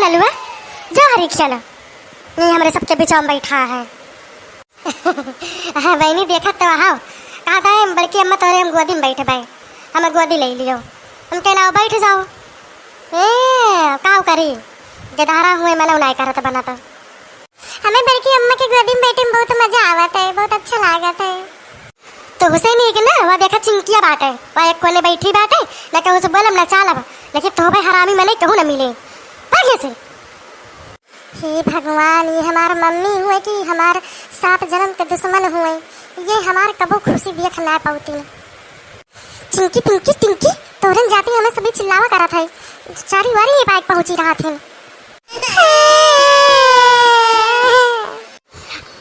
ललुआ जो हरी चलो ये हमारे सबके बीच में बैठा है। हाँ बहनी देखा तो आओ कहा था बड़की अम्मा तोरे हम गोदी में बैठे भाई हमें गोदी ले लियो हम कहना बैठ जाओ काव करी गधारा हुए मैंने उनाई करा था बना तो हमें बड़की अम्मा की गोदी में बैठे में बहुत मजा आवत है बहुत अच्छा लागत है। तो हुसैन एक ना वह देखा चिंकिया बाटे वह एक कोने बैठी बाटे ना कहूँ से बोलम ना चालब लेकिन तो भाई हरामी में नहीं कहूँ ना मिले भाग्य से। हे भगवान ये हमार मम्मी हुए कि हमार 7 जन्म के दुश्मन हुए ये हमार कबो खुशी देख ना पाती। चिंकी पिंकी टिंकी तोरन जाती हमें सभी चिल्लावा करा था चारी वारी ये बाइक पहुंची रहा थे।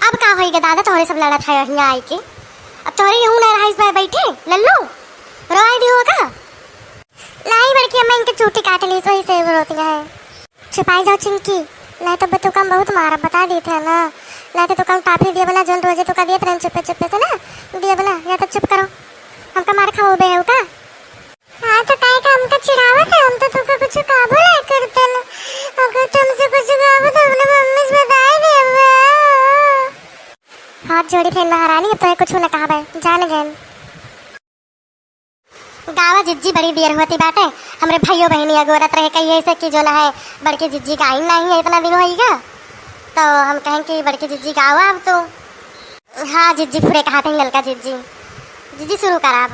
अब का होएगा दादा तोरे सब लड़ा था यहाँ आई के अब तोरे यूं ना रहा इस बार बैठे लल्लू रोई दी होगा लाई बड़की अम्मा इनके चूटी काट ली सो से रोती है। छुपाई जाओ चिंकी नहीं तो बतू कम बहुत मारा बता दी थे ना नहीं तो कम टाफी दिए बना जल रोजे तो का दिए थे चुपे चुपे से ना दिए बना या तो चुप करो हमका मार खाओ बे हो का। हां तो काहे का हमका चिढ़ावा था हम तो तुमको कुछ का बोला करते ना अगर तुमसे कुछ गावा तो अपने मम्मी से बता दे। हाथ जोड़ी थे महारानी तो कुछ ना कहा भाई जान गए गावा जिज्जी बड़ी देर होती बाटे हमरे भाइयों बहनिया गोरत रहे कही ऐसे कि जो ना है बड़के जिज्जी का आई नहीं है इतना दिन होएगा तो हम कहें कि बड़के जिज्जी का आओ अब तो। हाँ जिज्जी पूरे कहा थे ललका जिज्जी जिज्जी शुरू करा अब।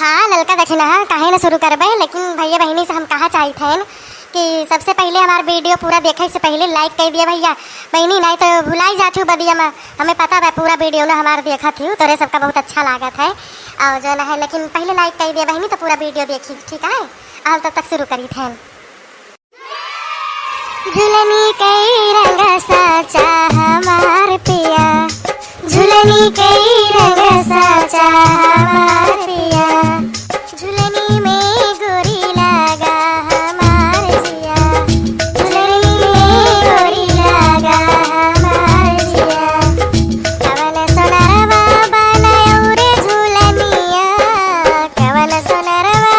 हाँ ललका देखे ना कहे ना शुरू करबे लेकिन भैया बहनी से हम कहा चाहिए थे कि सबसे पहले हमारा वीडियो पूरा देखे से पहले लाइक कर दिया भैया बहनी नहीं तो भुलाई जाती हूँ बदिया में हमें पता है पूरा वीडियो ना हमारा देखा थी तो सबका बहुत अच्छा लागत है और जो ना है लेकिन पहले लाइक कर दिया बहनी तो पूरा वीडियो देखी ठीक है अब तब तक शुरू करी थे। झुलनी कई रंग साचा हमार पिया झुलनी कई रंग साचा हमार पिया झुलनी में गोरी लगा हमार जिया झुलनी में गोरी लगा हमार जिया कवन सोनरवा बनायो रे झुलनिया कवन सोनरवा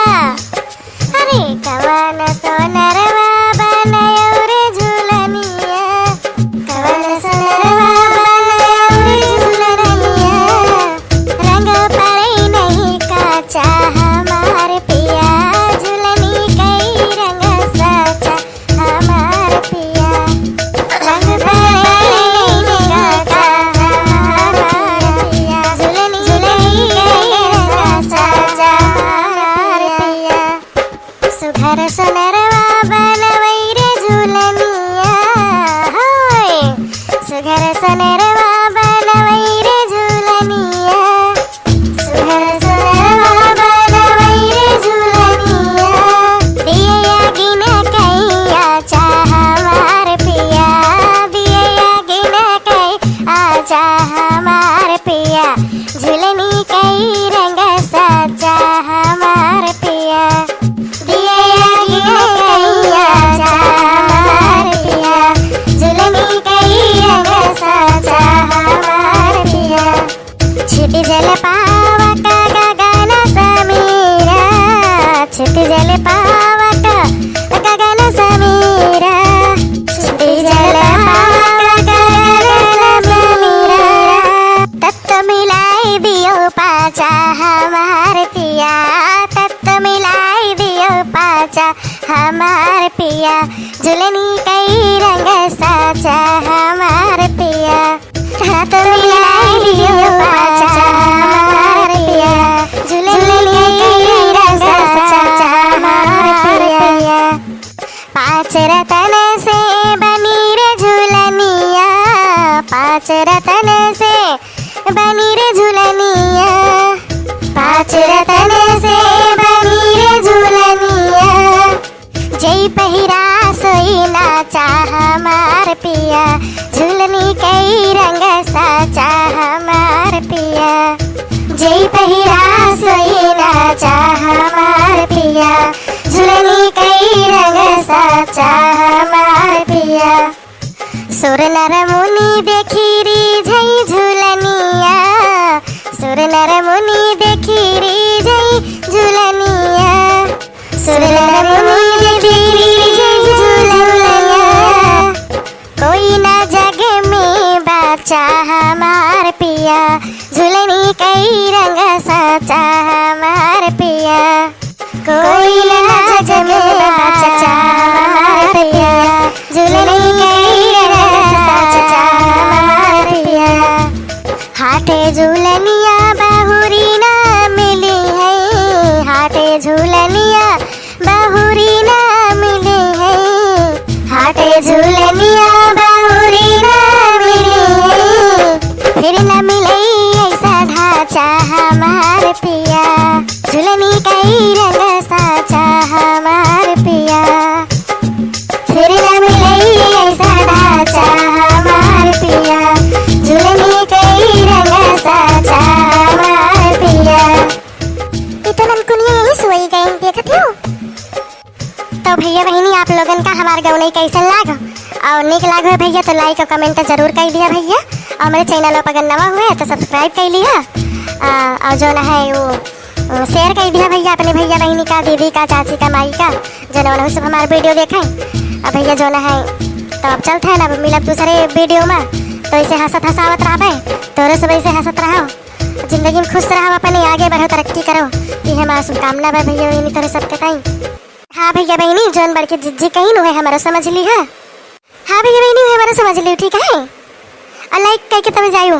अरे कवन सोनरवा बनायो रे झुलनिया कवन सोनरवा बनायो रे झुलनिया रंग पड़े नहीं काचा हमार पिया झुलनी कई रंग साचा हमार पिया रंग पड़े नहीं काचा हमार पिया झुलनी कई रंग साचा हमार पिया सुघर सोनरवा बनवई रे झुलनिया होय सुघर सोनरवा बनवई रे झुलनिया सुघर सोनरवा बनवई रे झुलनिया दिया गिन कैया चाह हमार पिया दिया गिन कई आजा हमार पिया झुलनी कई रंग साचा हमार पिया दिया गिन कैया चाह हमार पिया झुलनी कई रंग साचा हमार पिया छिट जल पावक गगन समीरा छिट जल पावक गगन समीरा छिट जल पावक गगन समीरा तत्व मिलाई दियो पाचा हमार पिया तत्व मिलाई दियो पाचा हमार पिया झुलनी कई रंग साचा हमार पिया हाथ मिलाई दियो पाचा हमार पिया झुलनी कई रंग साचा हमार पिया पांच रतन से बनी रे झुलनिया पांच रतन से बनी रे झुलनिया पांच रतन से बनी रे झुलनिया जय पहिरा सोई नाचा हमार पिया झुलनी कई रंग साचा हमार पिया जय पहिरा सोई नाचा हमार पिया झुलनी कई रंग साचा हमार पिया सुर नर मुनि देखी री झई झुलनिया सुर नर मुनि देखी री झई झुलनिया सुर नर मुनि देखी री झई झुलनिया कोई ना जमे चचा हमार पिया झूलनी कई रंगसा चचा हमार पिया हाटे झूलनिया बहुरी ना मिली है हाटे झूलनिया बहुरी ना मिली है हाटे झूलनिया बहुरी ना मिली है फिर न मिले ऐसा ढांचा हमार पिया झूलनी कई रंग साचा हमार पिया फिर न मिले ऐसा ढांचा हमार पिया झूलनी कई रंग साचा हमार पिया तो ननकुनिया यही सोई गई देखत हो। तो भैया बहनी आप लोगन का हमार गौनई कैसन लाग और निक लाग है भैया तो लाइक और कमेंट जरूर कर दिया भैया और हमारे चैनल पर अगर नवा हुआ है तो सब्सक्राइब कर लिया और जो ना है वो शेयर कर दिया भैया अपने भैया बहनी का दीदी का चाची का माई का जो ना सब हमारे वीडियो देखें और भैया जो ना है तो अब चलते हैं ना मिलब दूसरे वीडियो में तो ऐसे हंसत हंसावत रहे तोरे सब ऐसे हंसत रहो जिंदगी में खुश रहो अपने आगे बढ़ो तरक्की करो ये हमारा शुभकामना है भैया बहनी तोरे सबके कहीं। हाँ भैया बहनी जोन बड़ के जिज्जी कहीं नु है हमारा समझ ली है। हाँ भैया बहनी हमारा समझ ली ठीक है और लाइक करके तब जाइयो।